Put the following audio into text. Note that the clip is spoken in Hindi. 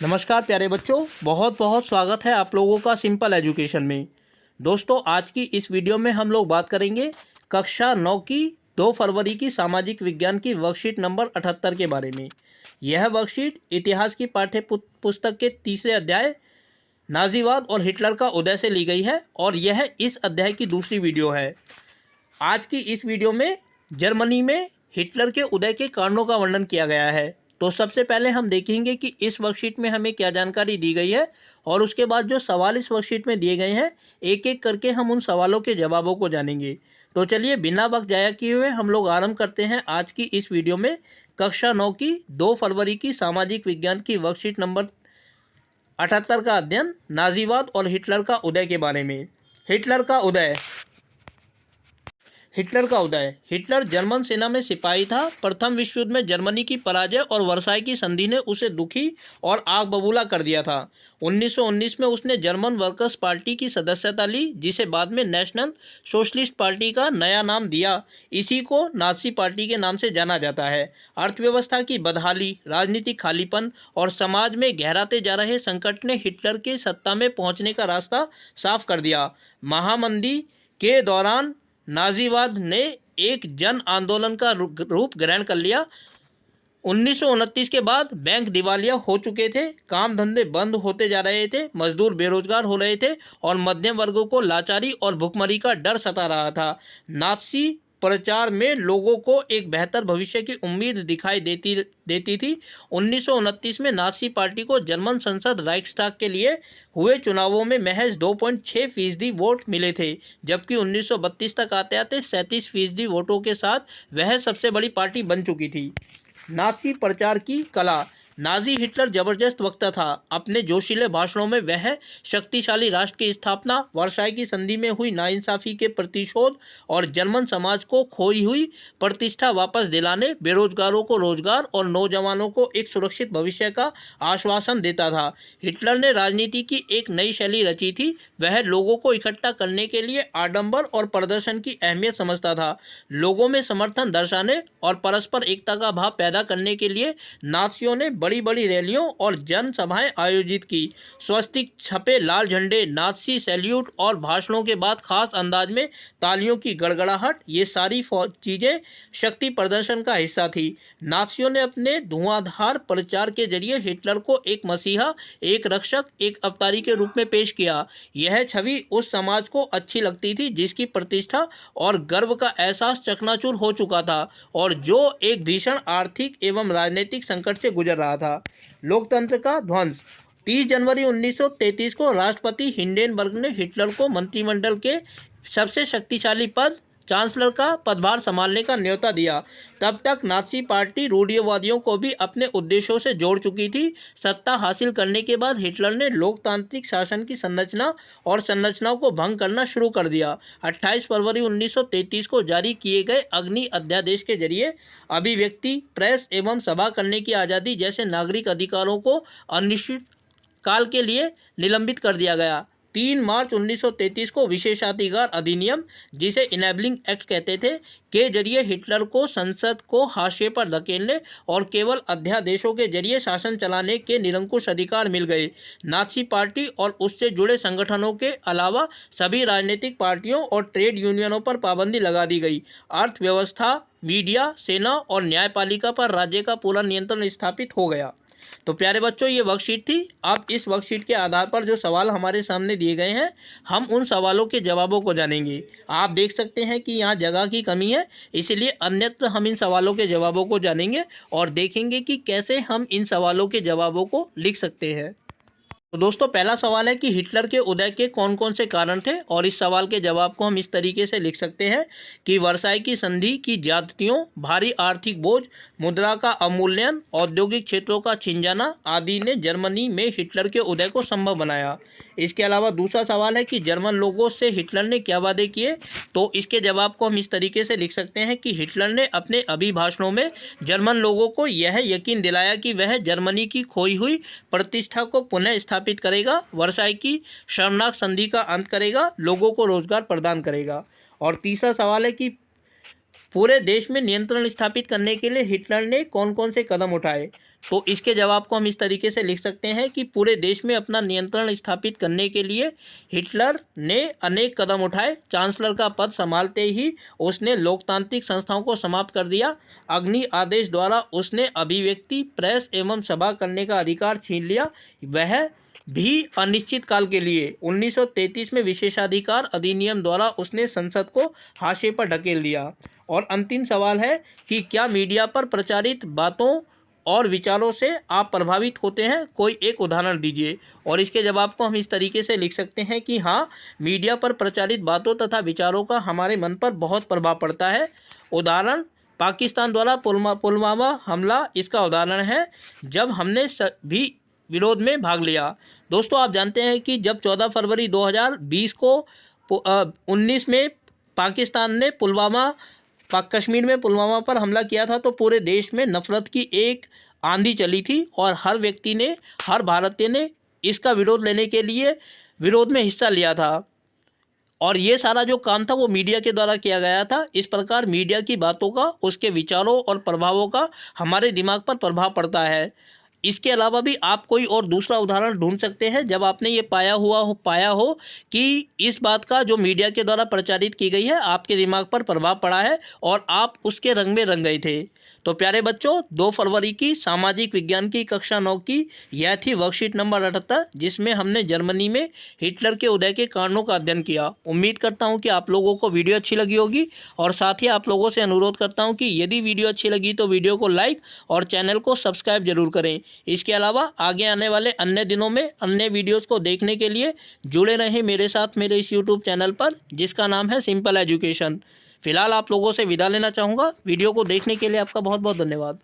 नमस्कार प्यारे बच्चों, बहुत बहुत स्वागत है आप लोगों का सिंपल एजुकेशन में। दोस्तों, आज की इस वीडियो में हम लोग बात करेंगे कक्षा 9 की 2 फरवरी की सामाजिक विज्ञान की वर्कशीट नंबर 78 के बारे में। यह वर्कशीट इतिहास की पाठ्य पुस्तक के तीसरे अध्याय नाजीवाद और हिटलर का उदय से ली गई है और यह इस अध्याय की दूसरी वीडियो है। आज की इस वीडियो में जर्मनी में हिटलर के उदय के कारणों का वर्णन किया गया है। तो सबसे पहले हम देखेंगे कि इस वर्कशीट में हमें क्या जानकारी दी गई है और उसके बाद जो सवाल इस वर्कशीट में दिए गए हैं एक एक करके हम उन सवालों के जवाबों को जानेंगे। तो चलिए बिना वक्त जाया किए हुए हम लोग आरंभ करते हैं आज की इस वीडियो में कक्षा 9 की 2 फरवरी की सामाजिक विज्ञान की वर्कशीट नंबर 78 का अध्ययन नाजीवाद और हिटलर का उदय के बारे में। हिटलर का उदय हिटलर जर्मन सेना में सिपाही था। प्रथम विश्व युद्ध में जर्मनी की पराजय और वर्साई की संधि ने उसे दुखी और आग बबूला कर दिया था। 1919 में उसने जर्मन वर्कर्स पार्टी की सदस्यता ली, जिसे बाद में नेशनल सोशलिस्ट पार्टी का नया नाम दिया। इसी को नाजी पार्टी के नाम से जाना जाता है। अर्थव्यवस्था की बदहाली, राजनीतिक खालीपन और समाज में गहराते जा रहे संकट ने हिटलर के सत्ता में पहुंचने का रास्ता साफ कर दिया। महामंदी के दौरान नाजीवाद ने एक जन आंदोलन का रूप ग्रहण कर लिया। 1929 के बाद बैंक दिवालिया हो चुके थे, काम धंधे बंद होते जा रहे थे, मजदूर बेरोजगार हो रहे थे और मध्यम वर्गों को लाचारी और भुखमरी का डर सता रहा था। नाजी प्रचार में लोगों को एक बेहतर भविष्य की उम्मीद दिखाई देती थी। 1929 में नाजी पार्टी को जर्मन संसद राइक्सटाग के लिए हुए चुनावों में महज 2.6% वोट मिले थे, जबकि 1932 तक आते आते 37% वोटों के साथ वह सबसे बड़ी पार्टी बन चुकी थी। नाजी प्रचार की कला। नाजी हिटलर जबरदस्त वक्ता था। अपने जोशीले भाषणों में वह शक्तिशाली राष्ट्र की स्थापना, वर्साई की संधि में हुई नाइंसाफी के प्रतिशोध और जर्मन समाज को खोई हुई प्रतिष्ठा वापस दिलाने, बेरोजगारों को रोजगार और नौजवानों को एक सुरक्षित भविष्य का आश्वासन देता था। हिटलर ने राजनीति की एक नई शैली रची थी। वह लोगों को इकट्ठा करने के लिए आडंबर और प्रदर्शन की अहमियत समझता था। लोगों में समर्थन दर्शाने और परस्पर एकता का भाव पैदा करने के लिए नाजियों ने बड़ी बड़ी रैलियों और जनसभाएं आयोजित की। स्वस्तिक छपे लाल झंडे, नाजी सैल्यूट और भाषणों के बाद खास अंदाज में तालियों की गड़गड़ाहट, ये सारी चीजें शक्ति प्रदर्शन का हिस्सा थी। नाजियों ने अपने धुआंधार प्रचार के जरिए हिटलर को एक मसीहा, एक रक्षक, एक अवतारी के रूप में पेश किया। यह छवि उस समाज को अच्छी लगती थी जिसकी प्रतिष्ठा और गर्व का एहसास चकनाचूर हो चुका था और जो एक भीषण आर्थिक एवं राजनीतिक संकट से गुजर रहा था। लोकतंत्र का ध्वंस। 30 जनवरी 1933 को राष्ट्रपति हिंडेनबर्ग ने हिटलर को मंत्रिमंडल के सबसे शक्तिशाली पद, चांसलर का पदभार संभालने का न्योता दिया। तब तक नाजी पार्टी रूढ़िवादियों को भी अपने उद्देश्यों से जोड़ चुकी थी। सत्ता हासिल करने के बाद हिटलर ने लोकतांत्रिक शासन की संरचना और संरचनाओं को भंग करना शुरू कर दिया। 28 फरवरी 1933 को जारी किए गए अग्नि अध्यादेश के जरिए अभिव्यक्ति, प्रेस एवं सभा करने की आज़ादी जैसे नागरिक अधिकारों को अनिश्चित काल के लिए निलंबित कर दिया गया। 3 मार्च 1933 को विशेषाधिकार अधिनियम, जिसे इनेबलिंग एक्ट कहते थे, के जरिए हिटलर को संसद को हाशिए पर धकेलने और केवल अध्यादेशों के जरिए शासन चलाने के निरंकुश अधिकार मिल गए। नाजी पार्टी और उससे जुड़े संगठनों के अलावा सभी राजनीतिक पार्टियों और ट्रेड यूनियनों पर पाबंदी लगा दी गई। अर्थव्यवस्था, मीडिया, सेना और न्यायपालिका पर राज्य का पूरा नियंत्रण स्थापित हो गया। तो प्यारे बच्चों, ये वर्कशीट थी। अब इस वर्कशीट के आधार पर जो सवाल हमारे सामने दिए गए हैं, हम उन सवालों के जवाबों को जानेंगे। आप देख सकते हैं कि यहाँ जगह की कमी है, इसलिए अन्यत्र हम इन सवालों के जवाबों को जानेंगे और देखेंगे कि कैसे हम इन सवालों के जवाबों को लिख सकते हैं। तो दोस्तों, पहला सवाल है कि हिटलर के उदय के कौन कौन से कारण थे और इस सवाल के जवाब को हम इस तरीके से लिख सकते हैं कि वर्साई की संधि की ज्यादतियों, भारी आर्थिक बोझ, मुद्रा का अवमूल्यन, औद्योगिक क्षेत्रों का छिन जाना आदि ने जर्मनी में हिटलर के उदय को संभव बनाया। इसके अलावा दूसरा सवाल है कि जर्मन लोगों से हिटलर ने क्या वादे किए। तो इसके जवाब को हम इस तरीके से लिख सकते हैं कि हिटलर ने अपने अभिभाषणों में जर्मन लोगों को यह यकीन दिलाया कि वह जर्मनी की खोई हुई प्रतिष्ठा को पुनः स्थापित करेगा, वर्साई की शर्मनाक संधि का अंत करेगा, लोगों को रोजगार प्रदान करेगा। और तीसरा सवाल है कि पूरे देश में नियंत्रण स्थापित करने के लिए हिटलर ने कौन कौन से कदम उठाए। तो इसके जवाब को हम इस तरीके से लिख सकते हैं कि पूरे देश में अपना नियंत्रण स्थापित करने के लिए हिटलर ने अनेक कदम उठाए। चांसलर का पद संभालते ही उसने लोकतांत्रिक संस्थाओं को समाप्त कर दिया। अग्नि आदेश द्वारा उसने अभिव्यक्ति, प्रेस एवं सभा करने का अधिकार छीन लिया, वह भी अनिश्चित काल के लिए। 1933 में विशेषाधिकार अधिनियम द्वारा उसने संसद को हाशिए पर ढकेल दिया। और अंतिम सवाल है कि क्या मीडिया पर प्रचारित बातों और विचारों से आप प्रभावित होते हैं? कोई एक उदाहरण दीजिए। और इसके जवाब को हम इस तरीके से लिख सकते हैं कि हाँ, मीडिया पर प्रचारित बातों तथा विचारों का हमारे मन पर बहुत प्रभाव पड़ता है। उदाहरण, पाकिस्तान द्वारा पुलवामा हमला इसका उदाहरण है, जब हमने सभी विरोध में भाग लिया। दोस्तों, आप जानते हैं कि जब 14 फरवरी 2020 को 19 में पाकिस्तान ने कश्मीर में पुलवामा पर हमला किया था, तो पूरे देश में नफरत की एक आंधी चली थी और हर व्यक्ति ने, हर भारतीय ने इसका विरोध में हिस्सा लिया था। और ये सारा जो काम था वो मीडिया के द्वारा किया गया था। इस प्रकार मीडिया की बातों का, उसके विचारों और प्रभावों का हमारे दिमाग पर प्रभाव पड़ता है। इसके अलावा भी आप कोई और दूसरा उदाहरण ढूंढ सकते हैं जब आपने ये पाया हो कि इस बात का जो मीडिया के द्वारा प्रचारित की गई है आपके दिमाग पर प्रभाव पड़ा है और आप उसके रंग में रंग गए थे। तो प्यारे बच्चों, 2 फरवरी की सामाजिक विज्ञान की कक्षा 9 की यह थी वर्कशीट नंबर 78, जिसमें हमने जर्मनी में हिटलर के उदय के कारणों का अध्ययन किया। उम्मीद करता हूं कि आप लोगों को वीडियो अच्छी लगी होगी और साथ ही आप लोगों से अनुरोध करता हूं कि यदि वीडियो अच्छी लगी तो वीडियो को लाइक और चैनल को सब्सक्राइब जरूर करें। इसके अलावा आगे आने वाले अन्य दिनों में अन्य वीडियोज़ को देखने के लिए जुड़े रहें मेरे साथ मेरे इस यूट्यूब चैनल पर, जिसका नाम है सिंपल एजुकेशन। फिलहाल आप लोगों से विदा लेना चाहूँगा। वीडियो को देखने के लिए आपका बहुत बहुत धन्यवाद।